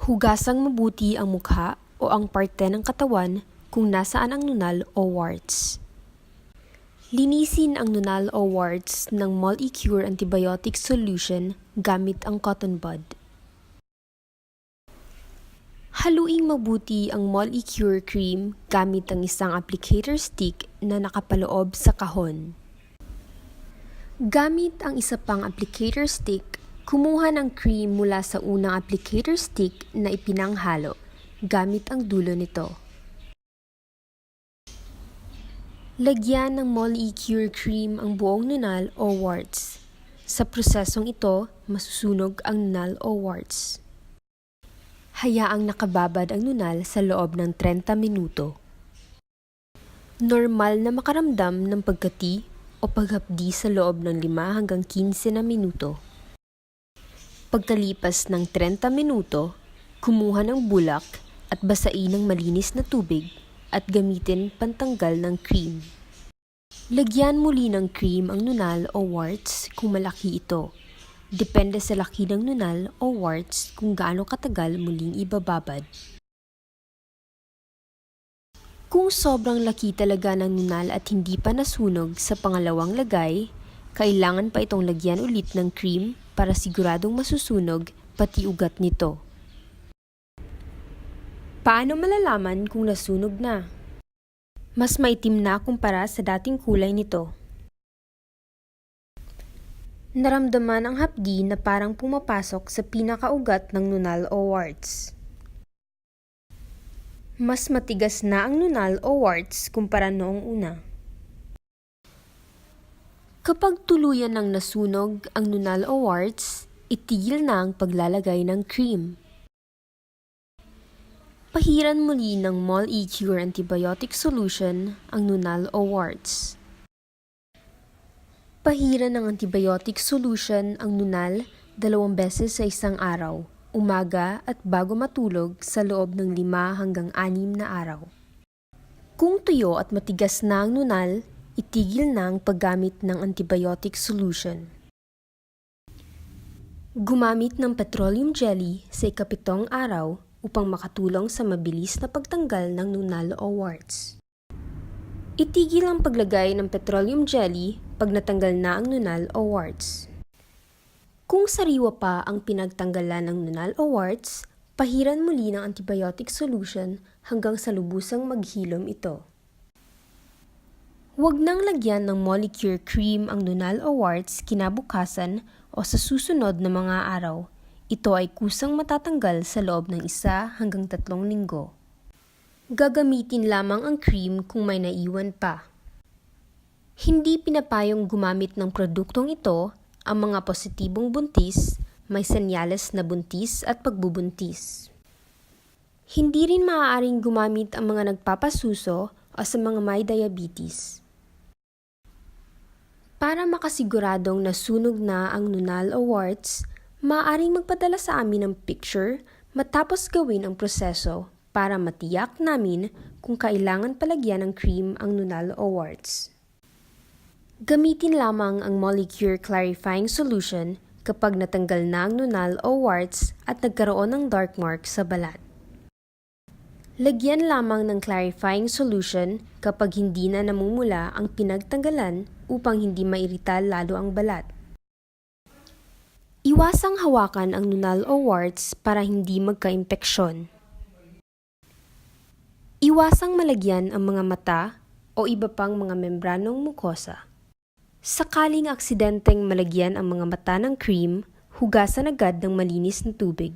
Hugasang mabuti ang mukha o ang parte ng katawan kung nasaan ang nunal o warts. Linisin ang nunal o warts ng Molecure antibiotic solution gamit ang cotton bud. Haluing mabuti ang Molecure cream gamit ang isang applicator stick na nakapaloob sa kahon. Gamit ang isa pang applicator stick, kumuha ng cream mula sa unang applicator stick na ipinanghalo gamit ang dulo nito. Lagyan ng Molecure cream ang buong nunal o warts. Sa prosesong ito, masusunog ang nunal o warts. Hayaang nakababad ang nunal sa loob ng 30 minuto. Normal na makaramdam ng pagkati o paghapdi sa loob ng 5 hanggang 15 na minuto. Pagkalipas ng 30 minuto, kumuha ng bulak at basain ng malinis na tubig at gamitin pantanggal ng cream. Lagyan muli ng cream ang nunal o warts kung malaki ito. Depende sa laki ng nunal o warts kung gaano katagal muling ibababad. Kung sobrang laki talaga ng nunal at hindi pa nasunog sa pangalawang lagay, kailangan pa itong lagyan ulit ng cream para siguradong masusunog pati ugat nito. Paano malalaman kung nasunog na? Mas maitim na kumpara sa dating kulay nito. Naramdaman ang hapdi na parang pumapasok sa pinakaugat ng nunal o warts. Mas matigas na ang nunal o warts kumpara noong una. Kapag tuluyan ng nasunog ang nunal o warts, itigil na ang paglalagay ng cream. Pahiran muli ng Molecure antibiotic solution ang nunal o warts. Pahiran ng antibiotic solution ang nunal 2 beses sa isang araw, umaga at bago matulog sa loob ng 5 hanggang 6 na araw. Kung tuyo at matigas na ang nunal, itigil na ang paggamit ng antibiotic solution. Gumamit ng petroleum jelly sa 7 araw upang makatulong sa mabilis na pagtanggal ng nunal o warts. Itigil ang paglagay ng petroleum jelly pag natanggal na ang nunal o warts. Kung sariwa pa ang pinagtanggalan ng nunal o warts, pahiran muli ng antibiotic solution hanggang sa lubusang maghilom ito. Huwag nang lagyan ng Molecure cream ang nunal o warts kinabukasan o sa susunod na mga araw. Ito ay kusang matatanggal sa loob ng 1 hanggang 3 linggo. Gagamitin lamang ang cream kung may naiwan pa. Hindi pinapayong gumamit ng produktong ito ang mga positibong buntis, may senyales na buntis at pagbubuntis. Hindi rin maaaring gumamit ang mga nagpapasuso o sa mga may diabetes. Para makasiguradong nasunog na ang nunal o warts, maaaring magpadala sa amin ng picture matapos gawin ang proseso para matiyak namin kung kailangan palagyan ng cream ang nunal o warts. Gamitin lamang ang Molecure clarifying solution kapag natanggal na ang nunal o warts at nagkaroon ng dark mark sa balat. Lagyan lamang ng clarifying solution kapag hindi na namumula ang pinagtanggalan upang hindi mairita lalo ang balat. Iwasang hawakan ang nunal o warts para hindi magka-impeksyon. Iwasang malagyan ang mga mata o iba pang mga membranong mukosa. Sakaling aksidenteng malagyan ang mga mata ng cream, hugasan agad ng malinis na tubig.